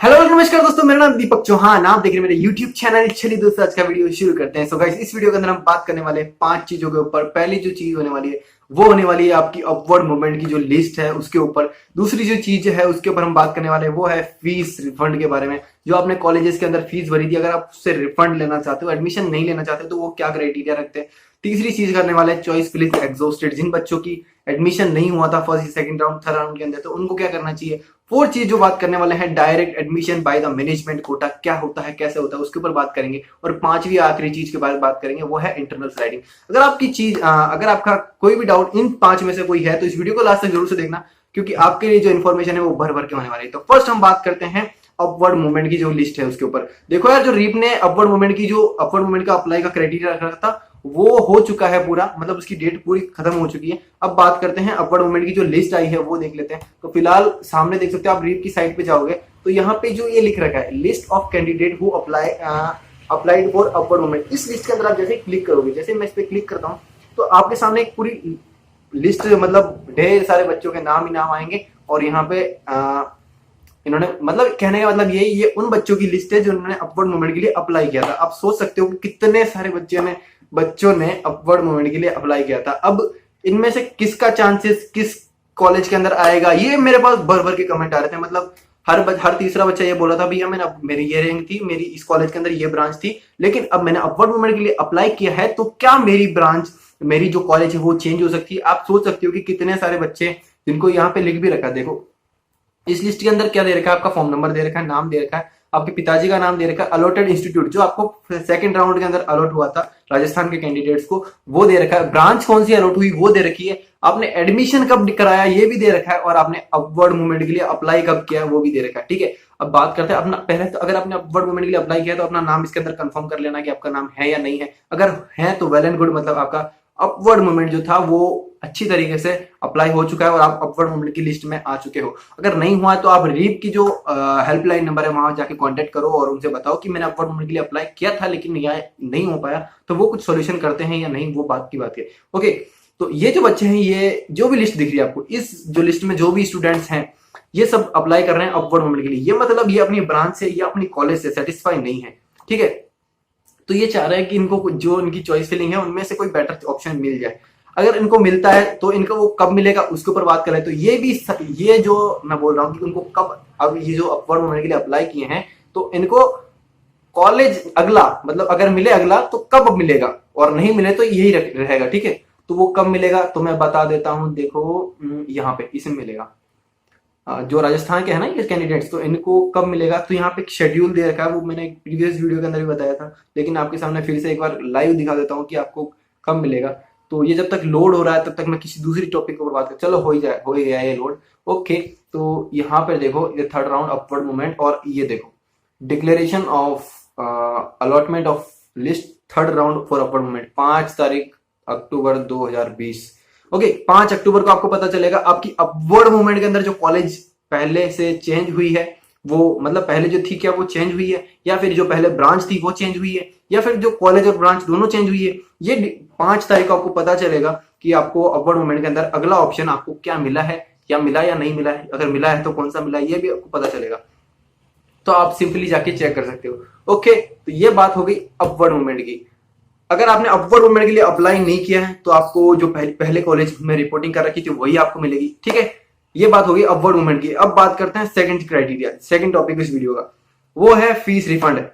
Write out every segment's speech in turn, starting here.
Hello नमस्कार दोस्तों, मेरा नाम दीपक चौहान, आप देख रहे हैं मेरे YouTube चैनल। चलिए दोस्तों, आज का वीडियो शुरू करते हैं। सो गाइस, इस वीडियो के अंदर हम बात करने वाले हैं 5 चीजों के ऊपर। पहली जो चीज होने वाली है वो होने वाली है आपकी अपवर्ड मूवमेंट की जो लिस्ट है उसके ऊपर। दूसरी जो चीज है उसके ऊपर हम बात करने वाले हैं वो है फीस रिफंड के बारे में। जो आपने कॉलेजेस के अंदर फीस भरी थी, अगर आप उससे रिफंड लेना चाहते हो, एडमिशन नहीं लेना चाहते, तो वो क्या क्राइटेरिया रखते हैं। तीसरी चीज करने वाले हैं चॉइस फिलिंग एग्जॉस्टेड, जिन बच्चों की एडमिशन नहीं हुआ था first second round third round के अंदर, तो उनको क्या करना चाहिए। फोर्थ चीज जो बात करने वाले हैं direct admission by the management quota, क्या होता है, कैसे होता है, उसके ऊपर बात करेंगे। और पांचवी आखिरी चीज के बारे में बात करेंगे, वो है इंटरनल स्लाइडिंग। अगर आपका कोई भी डाउट इन 5 में से कोई है तो इस वीडियो को लास्ट तक जरूर से देखना, क्योंकि आपके लिए जो इन्फॉर्मेशन है वो भर भर के होने वाली है। तो फर्स्ट हम बात करते हैं अपवर्ड मूवमेंट की जो लिस्ट है उसके ऊपर। देखो यार, जो रीप ने अपवर्ड मूवमेंट का अप्लाई का क्राइटेरिया रखा था वो हो चुका है पूरा, मतलब उसकी डेट पूरी खत्म हो चुकी है। अब बात करते हैं अपवर्ड मूवमेंट की जो लिस्ट आई है वो देख लेते हैं। तो फिलहाल सामने देख सकते हो, आप रीप की साइट पे जाओगे तो यहाँ पे जो ये लिख रखा है list of candidate who applied for upward movement, इस लिस्ट के अंदर आप जैसे क्लिक करोगे, जैसे मैं इस पे क्लिक करता हूँ तो आपके सामने एक पूरी लिस्ट, मतलब ढेर सारे बच्चों के नाम ही नाम आएंगे। और यहाँ पे इन्होंने, मतलब कहने का मतलब ये उन बच्चों की लिस्ट है जिन्होंने अपवर्ड मूवमेंट के लिए अप्लाई किया था। आप सोच सकते हो कि कितने सारे बच्चों ने अपवर्ड मूवमेंट के लिए अप्लाई किया था। अब इनमें से किसका चांसेस किस कॉलेज के अंदर आएगा, ये मेरे पास भर भर के कमेंट आ रहे थे। मतलब हर तीसरा बच्चा ये बोला था, भैया मैंने मेरी ये रैंक थी, मेरी इस कॉलेज के अंदर ये ब्रांच थी, लेकिन अब मैंने अपवर्ड मूवमेंट के लिए अप्लाई किया है तो क्या मेरी जो कॉलेज है वो चेंज हो सकती है। आप सोच सकते हो कि कितने सारे बच्चे, जिनको यहाँ पे लिख भी रखा है। देखो इस लिस्ट के अंदर क्या दे रखा है, आपका फॉर्म नंबर दे रखा है, नाम दे रखा है, आपके पिताजी का नाम दे रखा है, अलॉटेड इंस्टीट्यूट जो आपको सेकंड राउंड के अंदर अलॉट हुआ था राजस्थान के कैंडिडेट्स को, वो दे रखा है, ब्रांच कौन सी अलॉट हुई वो दे रखी है, आपने एडमिशन कब कराया ये भी दे रखा है, और आपने अपवर्ड मूवमेंट के लिए अप्लाई कब किया वो भी दे रखा है। ठीक है, अब बात करते हैं अपना। पहले तो अगर आपने अपवर्ड मूवमेंट के लिए अप्लाई किया तो अपना नाम इसके अंदर कंफर्म कर लेना कि आपका नाम है या नहीं है। अगर है तो वेल एंड गुड, मतलब आपका अपवर्ड मूवमेंट जो था वो अच्छी तरीके से अप्लाई हो चुका है और आप अपवर्ड मूवमेंट की लिस्ट में आ चुके हो। अगर नहीं हुआ है तो आप रीप की जो हेल्पलाइन नंबर है वहां जाके कांटेक्ट करो और उनसे बताओ कि मैंने अपवर्ड मूवमेंट के लिए अप्लाई किया था लेकिन नहीं हो पाया, तो वो कुछ सोल्यूशन करते हैं या नहीं वो बात की बात है। ओके, तो ये जो बच्चे हैं, ये जो भी लिस्ट दिख रही है आपको, इस जो लिस्ट में जो भी स्टूडेंट्स हैं ये सब अप्लाई कर रहे हैं अपवर्ड मूवमेंट के लिए। ये मतलब ये अपनी ब्रांच से या अपनी कॉलेज से सेटिस्फाई नहीं है। ठीक है, तो ये चाह रहे हैं कि इनको जो इनकी चॉइस फिलिंग है उनमें से कोई बेटर ऑप्शन मिल जाए। अगर इनको मिलता है तो इनको वो कब मिलेगा उसके ऊपर बात करें तो ये जो मैं बोल रहा हूँ कि उनको कब, अब ये जो अपवर्ड मूवमेंट के लिए अप्लाई किए हैं तो इनको कॉलेज अगला, मतलब अगर मिले अगला तो कब मिलेगा, और नहीं मिले तो यही रहेगा। ठीक है, तो वो कब मिलेगा तो मैं बता देता हूँ। देखो यहाँ पे इसमें मिलेगा, जो राजस्थान के है ना ये कैंडिडेट्स, तो इनको कब मिलेगा तो यहाँ पे एक शेड्यूल दे रखा है, वो मैंने प्रीवियस वीडियो के अंदर भी बताया था, लेकिन आपके सामने फिर से एक बार लाइव दिखा देता हूँ कि आपको कब मिलेगा। तो ये जब तक लोड हो रहा है तब तक मैं किसी दूसरी टॉपिक पर बात कर, चलो हो गया ये लोड। ओके, तो यहाँ पर देखो ये थर्ड राउंड अपवर्ड मूवमेंट, और ये देखो declaration of allotment of list third round for upward movement 5 तारीख अक्टूबर 2020। ओके, 5 अक्टूबर को आपको पता चलेगा आपकी अपवर्ड मूवमेंट के अंदर जो कॉलेज पहले से चेंज हुई है, वो मतलब पहले जो थी क्या वो चेंज हुई है, या फिर जो पहले ब्रांच थी वो चेंज हुई है, या फिर जो कॉलेज और ब्रांच दोनों चेंज हुई है। ये 5 तारीख को आपको पता चलेगा कि आपको अपवर्ड मूवमेंट के अंदर अगला ऑप्शन आपको क्या मिला है, या मिला या नहीं मिला है, अगर मिला है तो कौन सा मिला है ये भी आपको पता चलेगा। तो आप सिंपली जाके चेक कर सकते हो। ओके, तो ये बात हो गई अपवर्ड मूवमेंट की। अगर आपने अपवर्ड मूवमेंट के लिए अप्लाई नहीं किया है तो आपको जो पहले कॉलेज में रिपोर्टिंग कर रखी थी वही आपको मिलेगी। ठीक है, ये बात होगी अपवर्ड मूवमेंट की। अब बात करते हैं सेकंड क्राइटेरिया, सेकंड टॉपिक इस वीडियो का, वो है फीस रिफंड।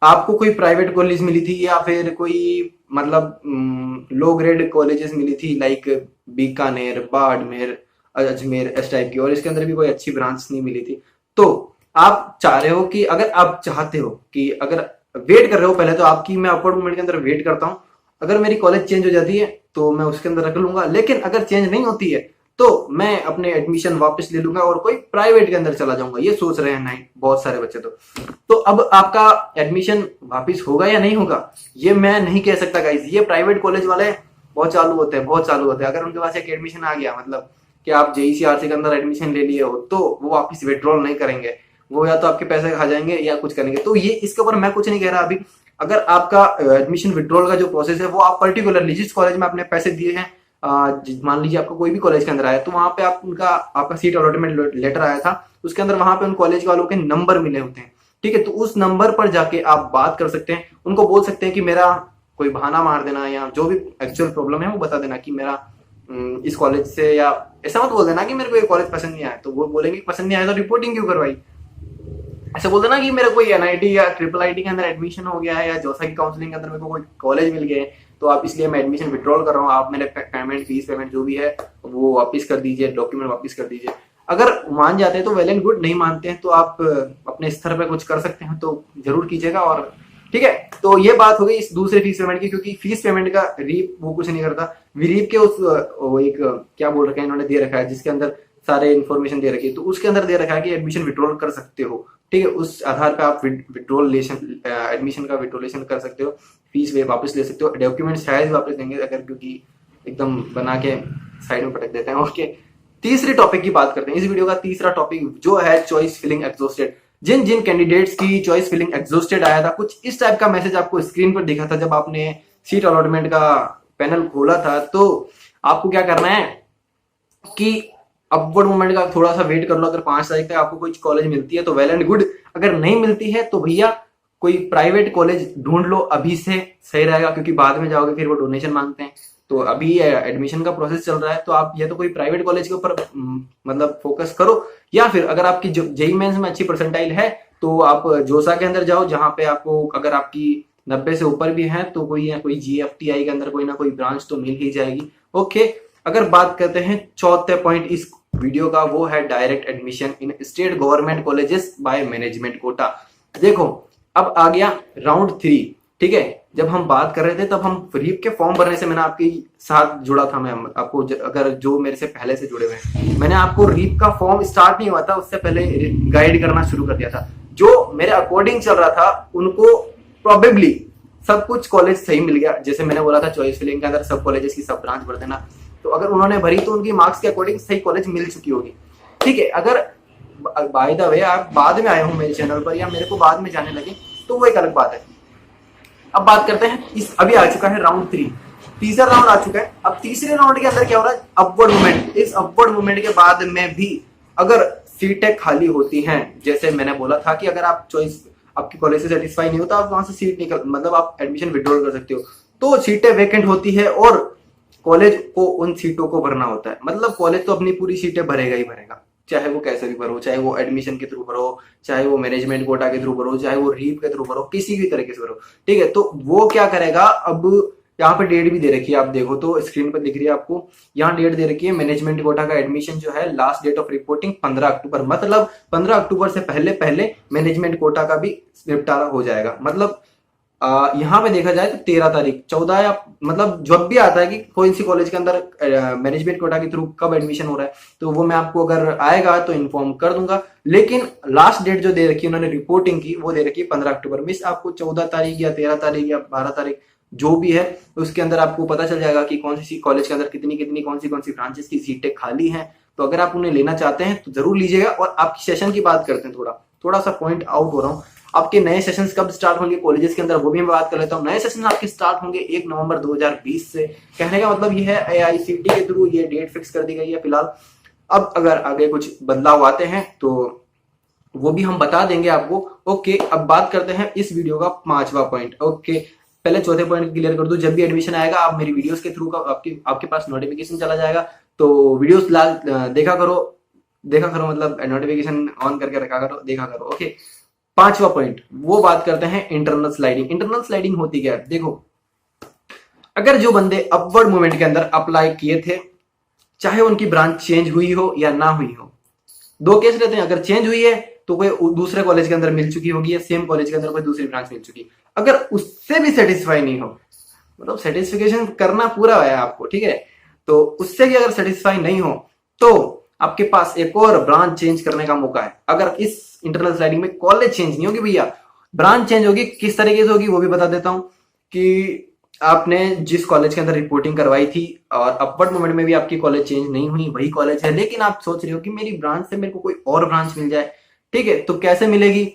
आपको कोई प्राइवेट कॉलेज मिली थी या फिर कोई मतलब लो ग्रेड कॉलेजेस मिली थी, लाइक बीकानेर, बाड़मेर, अजमेर, इस टाइप की, और इसके अंदर भी कोई अच्छी ब्रांच नहीं मिली थी, तो आप चाह रहे हो कि अगर आप चाहते हो कि अगर वेट कर रहे हो, पहले तो आपकी मैं अपवर्ड मूवमेंट के अंदर वेट करता हूं, अगर मेरी कॉलेज चेंज हो जाती है तो मैं उसके अंदर रख लूंगा, लेकिन अगर चेंज नहीं होती है तो मैं अपने एडमिशन वापस ले लूंगा और कोई प्राइवेट के अंदर चला जाऊंगा। ये सोच रहे हैं नहीं बहुत सारे बच्चे। तो अब आपका एडमिशन वापस होगा या नहीं होगा ये मैं नहीं कह सकता गाइस। ये प्राइवेट कॉलेज वाले बहुत चालू होते हैं। अगर उनके पास एक एडमिशन आ गया, मतलब कि आप जेईसीआरसी के अंदर एडमिशन ले लिए हो, तो वो वापस विड्रॉल नहीं करेंगे, वो या तो आपके पैसे खा जाएंगे या कुछ करेंगे। तो ये इसके ऊपर मैं कुछ नहीं कह रहा अभी। अगर आपका एडमिशन विड्रॉल का जो प्रोसेस है वो आप पर्टिकुलरली जिस कॉलेज में आपने पैसे दिए हैं मान लीजिए आपका कोई भी कॉलेज के अंदर आया, तो वहां पे आप उनका आपका सीट अलॉटमेंट लेटर आया था, उसके अंदर वहां पे उन कॉलेज वालों के नंबर मिले होते हैं। ठीक है, तो उस नंबर पर जाके आप बात कर सकते हैं, उनको बोल सकते हैं कि मेरा कोई बहाना मार देना या जो भी एक्चुअल प्रॉब्लम है वो बता देना कि मेरा इस कॉलेज से, या ऐसा मत बोल देना कि मेरे को ये कॉलेज पसंद नहीं आया, तो वो बोलेंगे पसंद नहीं आया तो रिपोर्टिंग क्यों करवाई। ऐसे बोल देना कि मेरा कोई एनआईटी या ट्रिपल आईटी के अंदर एडमिशन हो गया है, या जोसा की काउंसलिंग के अंदर मेरे को कोई कॉलेज मिल गए, तो आप इसलिए मैं एडमिशन विड्रॉल कर रहा हूँ, आप मेरे पेमेंट फीस पेमेंट जो भी है वो वापस कर दीजिए, डॉक्यूमेंट वापस कर दीजिए। अगर मान जाते हैं तो वेल एंड गुड, नहीं मानते हैं तो आप अपने स्तर पर कुछ कर सकते हैं तो जरूर कीजिएगा। और ठीक है, तो ये बात हो गई इस दूसरे फीस पेमेंट की, क्योंकि फीस पेमेंट का रीप वो कुछ नहीं करता। रीप के उस वो एक क्या बोल रखा है इन्होंने दे रखा है जिसके अंदर सारे इन्फॉर्मेशन दे रखी है, तो उसके अंदर दे रखा है कि एडमिशन विड्रॉल कर सकते हो। ठीक है, उस आधार पे आप विड्रॉलेशन एडमिशन का विड्रॉलेशन कर सकते हो, फीस वे वापस ले सकते हो, डॉक्यूमेंट शायद वापस देंगे अगर, क्योंकि एकदम बना के साइड में पटक देते हैं। ओके, तीसरे टॉपिक की बात करते हैं। इस वीडियो का तीसरा टॉपिक जो है चॉइस फिलिंग एग्जॉस्टेड। जिन जिन कैंडिडेट्स की चॉइस फिलिंग एग्जॉस्टेड आया था, कुछ इस टाइप का मैसेज आपको स्क्रीन पर दिखा था जब आपने सीट अलॉटमेंट का पैनल खोला था, तो आपको क्या करना है कि अपवर्ड मूवमेंट का थोड़ा सा वेट कर लो। अगर 5 तारीख तक आपको कोई कॉलेज मिलती है तो वेल एंड गुड, अगर नहीं मिलती है तो भैया कोई प्राइवेट कॉलेज ढूंढ लो, अभी से सही रहेगा, क्योंकि बाद में जाओगे फिर वो डोनेशन मांगते हैं। तो अभी एडमिशन का प्रोसेस चल रहा है, तो आप या तो कोई प्राइवेट कॉलेज के ऊपर मतलब फोकस करो, या फिर अगर आपकी जेईई मेंस में अच्छी परसेंटाइल है तो आप जोसा के अंदर जाओ, जहां पे आपको अगर आपकी 90 से ऊपर भी है तो कोई जीएफटीआई के अंदर कोई ना कोई ब्रांच तो मिल ही जाएगी। ओके, अगर बात करते हैं चौथे पॉइंट इस वीडियो का, वो है direct admission in state government colleges by management quota. देखो, अब आ गया राउंड 3। ठीक है, जब हम बात कर रहे थे तब हम रीप के फॉर्म भरने से मैंने आपके साथ जुड़ा था। मैं आपको अगर जो मेरे से पहले से जुड़े हुए हैं, मैंने आपको रीप का फॉर्म स्टार्ट नहीं हुआ था उससे पहले गाइड करना शुरू कर दिया था। जो मेरे अकॉर्डिंग चल रहा था उनको प्रोबेबली सब कुछ कॉलेज सही मिल गया, जैसे मैंने बोला था चॉइस फिलिंग के अंदर सब कॉलेजेस की सब ब्रांच भर देना, तो अगर उन्होंने भरी तो उनकी मार्क्स के अकॉर्डिंग सही कॉलेज मिल चुकी होगी। ठीक है, अगर बाय द वे आप बाद में आए हो मेरे चैनल पर या मेरे को बाद में जाने लगे तो वो एक अलग बात है। अब बात करते हैं इस, अभी आ चुका है राउंड 3, तीसरा राउंड आ चुका है। अब तीसरे राउंड के अंदर क्या हो रहा है, अपवर्ड मूवमेंट। इस अपवर्ड मूवमेंट के बाद में भी अगर सीटें खाली होती हैं, जैसे मैंने बोला था कि अगर आप चॉइस आपकी कॉलेज से सेटिस्फाई नहीं होता, आप वहां से सीट निकल मतलब आप एडमिशन विड्रॉल कर सकते हो, तो सीटें वैकेंट होती है और कॉलेज को उन सीटों को भरना होता है। मतलब कॉलेज तो अपनी पूरी सीटें भरेगा ही भरेगा, चाहे वो कैसे भी भरो, चाहे वो एडमिशन के थ्रू भरो, चाहे वो मैनेजमेंट कोटा के थ्रू भरो, चाहे वो रीप के थ्रू भरो, किसी भी तरीके से भरो। ठीक है, तो वो क्या करेगा, अब यहाँ पे डेट भी दे रखी है, आप देखो तो स्क्रीन पर दिख रही है आपको, यहाँ डेट दे रखी है मैनेजमेंट कोटा का एडमिशन जो है लास्ट डेट ऑफ रिपोर्टिंग 15 अक्टूबर, मतलब 15 अक्टूबर से पहले पहले मैनेजमेंट कोटा का भी निपटारा हो जाएगा। मतलब यहाँ पे देखा जाए तो 13 तारीख 14 या मतलब जब भी आता है कि कोई सी कॉलेज के अंदर मैनेजमेंट कोटा के थ्रू कब एडमिशन हो रहा है, तो वो मैं आपको अगर आएगा तो इन्फॉर्म कर दूंगा। लेकिन लास्ट डेट जो दे रखी है उन्होंने रिपोर्टिंग की, वो दे रखी है 15 अक्टूबर। मिस आपको 14 तारीख या 13 तारीख या 12 तारीख जो भी है उसके अंदर आपको पता चल जाएगा कि कौन सी कॉलेज के अंदर कितनी कितनी कौन सी ब्रांचेस की सीटें खाली हैं। तो अगर आप उन्हें लेना चाहते हैं तो जरूर लीजिएगा। और आपकी सेशन की बात करते हैं, थोड़ा सा पॉइंट आउट हो रहा हूँ। आपके नए सेशंस कब स्टार्ट होंगे कॉलेजेस के अंदर, वो भी मैं बात कर लेता हूँ। नए सेशन आपके स्टार्ट होंगे 1 नवंबर 2020 से। कहने का मतलब ये है एआईसीटी के थ्रू ये डेट फिक्स कर दी गई है फिलहाल। अब अगर आगे कुछ बदलाव आते हैं तो वो भी हम बता देंगे आपको। ओके, अब बात करते हैं इस वीडियो का 5वां पॉइंट। ओके, पहले चौथे पॉइंट क्लियर कर दूं, जब भी एडमिशन आएगा आप मेरी वीडियोस के थ्रू का आपके पास नोटिफिकेशन चला जाएगा, तो वीडियोस देखा करो मतलब नोटिफिकेशन ऑन करके रखा करो, देखा करो। ओके, 5वां पॉइंट वो बात करते हैं इंटरनल स्लाइडिंग। इंटरनल स्लाइडिंग होती क्या है, देखो, अगर जो बंदे अपवर्ड मूवमेंट के अंदर अप्लाई किए थे, चाहे उनकी ब्रांच चेंज हुई हो या ना हुई हो, 2 केस रहते हैं। अगर चेंज हुई है तो कोई दूसरे कॉलेज के अंदर मिल चुकी होगी या सेम कॉलेज के अंदर कोई दूसरी ब्रांच मिल चुकी। अगर उससे भी सेटिस्फाई नहीं हो, मतलब सेटिस्फिकेशन करना पूरा है आपको, ठीक है, तो उससे भी अगर सेटिस्फाई नहीं हो तो आपके पास एक और ब्रांच चेंज करने का मौका है। अगर इस इंटरनल स्लाइडिंग में कॉलेज चेंज नहीं होगी भैया, ब्रांच चेंज होगी। किस तरीके से होगी वो भी बता देता हूं कि आपने जिस कॉलेज के अंदर रिपोर्टिंग करवाई थी और अपवर्ड मूवमेंट में भी आपकी कॉलेज चेंज नहीं हुई, वही कॉलेज है, लेकिन आप सोच रहे हो कि मेरी ब्रांच से मेरे को कोई और ब्रांच मिल जाए। ठीक है, तो कैसे मिलेगी,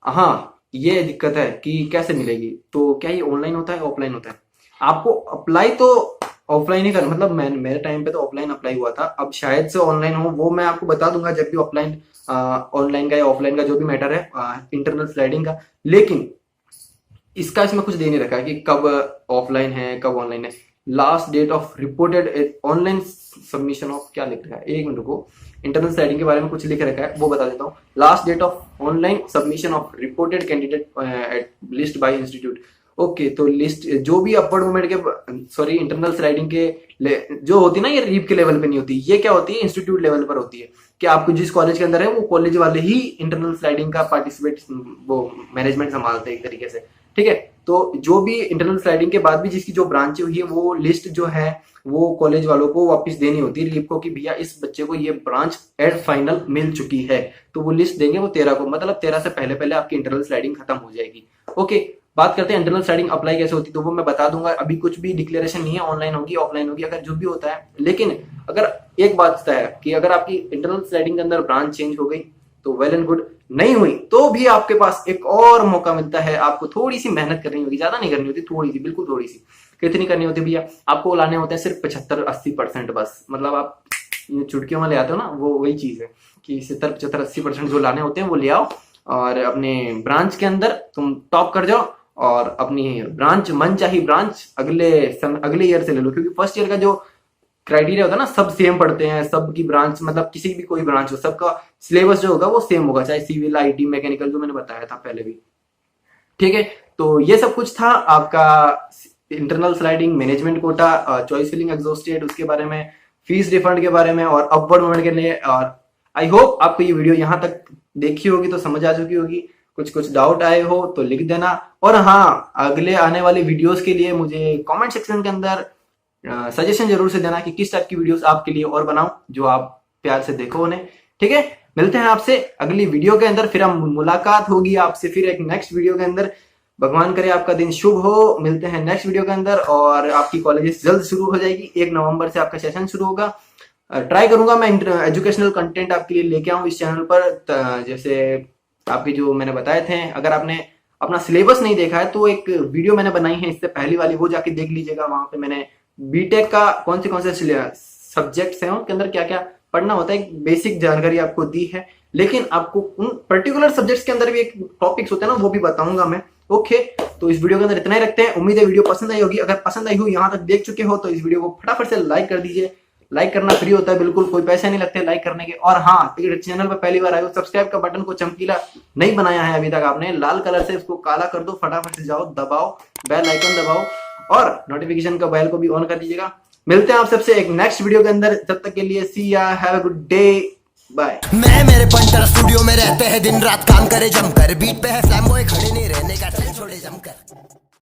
हाँ ये दिक्कत है कि कैसे मिलेगी। तो क्या ये ऑनलाइन होता है ऑफलाइन होता है, आपको अप्लाई तो ऑफलाइन ही कर, मतलब मैं मेरे टाइम पे तो ऑफलाइन अप्लाई हुआ था, अब शायद से ऑनलाइन हो, वो मैं आपको बता दूंगा जब भी ऑफलाइन ऑनलाइन का या ऑफलाइन का जो भी मैटर है इंटरनल स्लाइडिंग का। लेकिन इसका इसमें कुछ दे नहीं रखा है कि कब ऑफलाइन है कब ऑनलाइन है। Last date of reported online submission of, क्या लिख रखा है, एक मिनट को, इंटरनल स्लाइडिंग के बारे में कुछ लिख रखा है वो बता देता हूँ। Last date of online submission of reported candidate list by institute. Okay, तो लिस्ट जो भी अपवर्ड मूवमेंट के, सॉरी इंटरनल स्लाइडिंग के जो होती है ना, ये रीप के लेवल पे नहीं होती, ये क्या होती है इंस्टीट्यूट लेवल पर होती है, कि आपको जिस कॉलेज के अंदर है वो कॉलेज वाले ही इंटरनल स्लाइडिंग का पार्टिसिपेट वो मैनेजमेंट संभालते हैं एक तरीके से, ठीक है। तो जो भी इंटरनल स्लाइडिंग के बाद भी जिसकी जो ब्रांच हुई है वो लिस्ट जो है वो कॉलेज वालों को वापस देनी होती है लीप को, कि भैया इस बच्चे को ये ब्रांच एट फाइनल मिल चुकी है, तो वो लिस्ट देंगे वो 13 को, मतलब 13 से पहले पहले आपकी इंटरनल स्लाइडिंग खत्म हो जाएगी। ओके, बात करते हैं इंटरनल स्लाइडिंग अप्लाई कैसे होती है, तो वो मैं बता दूंगा। अभी कुछ भी डिक्लेरेशन नहीं है, ऑनलाइन होगी ऑफलाइन होगी, अगर जो भी होता है। लेकिन अगर एक बात तय है कि अगर आपकी इंटरनल स्लाइडिंग के अंदर ब्रांच चेंज हो गई तो वेल एंड गुड, नहीं हुई तो भी आपके पास एक और मौका मिलता है। आपको थोड़ी सी मेहनत करनी होगी, ज्यादा नहीं करनी होती, थोड़ी सी, बिल्कुल थोड़ी सी। कितनी करनी होती है भैया, आपको लाने होते हैं सिर्फ 75-80% बस, मतलब आप चुटकियों में ले आते हो ना, वो वही चीज है कि 70-75-80% जो लाने होते हैं वो ले आओ और अपने ब्रांच के अंदर तुम टॉप कर जाओ और अपनी ब्रांच मनचाही ब्रांच अगले ईयर से ले लो, क्योंकि फर्स्ट ईयर का जो क्राइटेरिया होता है ना, सब सेम पढ़ते हैं, सबकी ब्रांच, मतलब किसी भी कोई ब्रांच हो, सबका सिलेबस जो होगा वो सेम होगा, चाहे सिविल आईटी मैकेनिकल, जो मैंने बताया था पहले भी, ठीक है। तो ये सब कुछ था आपका internal sliding, management quota, choice filling exhausted, उसके बारे में, फीस रिफंड के बारे में और अपवर्ड मूवमेंट के लिए। और आई होप आपको ये वीडियो यहाँ तक देखी होगी तो समझ आ चुकी होगी। कुछ डाउट आए हो तो लिख देना, और हाँ, अगले आने वाले वीडियोस के लिए मुझे कमेंट सेक्शन के अंदर सजेशन जरूर से देना कि किस टाइप की वीडियोस आपके लिए और बनाऊं, जो आप प्यार से देखो उन्हें, ठीक है। मिलते हैं आपसे अगली वीडियो के अंदर, फिर हम मुलाकात होगी आपसे फिर एक नेक्स्ट वीडियो के अंदर। भगवान करे आपका दिन शुभ हो। मिलते हैं नेक्स्ट वीडियो के अंदर, और आपकी कॉलेजेस जल्द शुरू हो जाएगी, 1 नवंबर से आपका सेशन शुरू होगा। ट्राई करूंगा मैं एजुकेशनल कंटेंट आपके लिए लेके आऊं इस चैनल पर, जैसे आपके जो मैंने बताए थे। अगर आपने अपना सिलेबस नहीं देखा है तो एक वीडियो मैंने बनाई है इससे पहली वाली, वो जाके देख लीजिएगा। वहां पे मैंने बीटेक का कौन से सब्जेक्ट्स हैं उनके अंदर क्या क्या पढ़ना होता है, एक बेसिक जानकारी आपको दी है। लेकिन आपको उन पर्टिकुलर सब्जेक्ट्स के अंदर भी एक टॉपिक्स होते हैं ना, वो भी बताऊंगा मैं। ओके, तो इस वीडियो के अंदर इतना ही रखते हैं। उम्मीद है वीडियो पसंद आई होगी। अगर पसंद आई हो, यहाँ तक देख चुके हो, तो इस वीडियो को फटाफट से लाइक कर दीजिए। लाइक करना फ्री होता है, बिल्कुल कोई पैसे नहीं लगते लाइक करने के। और हाँ, चैनल पर पहली बार आए हो, सब्सक्राइब का बटन को चमकीला नहीं बनाया है अभी तक आपने, लाल कलर से उसको काला कर दो, फटाफट से जाओ, दबाओ बेल आइकन दबाओ और नोटिफिकेशन का बेल को भी ऑन कर दीजिएगा। मिलते हैं आप सबसे एक नेक्स्ट वीडियो के अंदर, तब तक के लिए see ya, have a good day, bye. मैं मेरे पंटर स्टूडियो में रहते हैं, दिन रात काम करे जमकर, बीट पे है स्लैम बॉय, खड़े नहीं रहने का, चल छोड़े जमकर।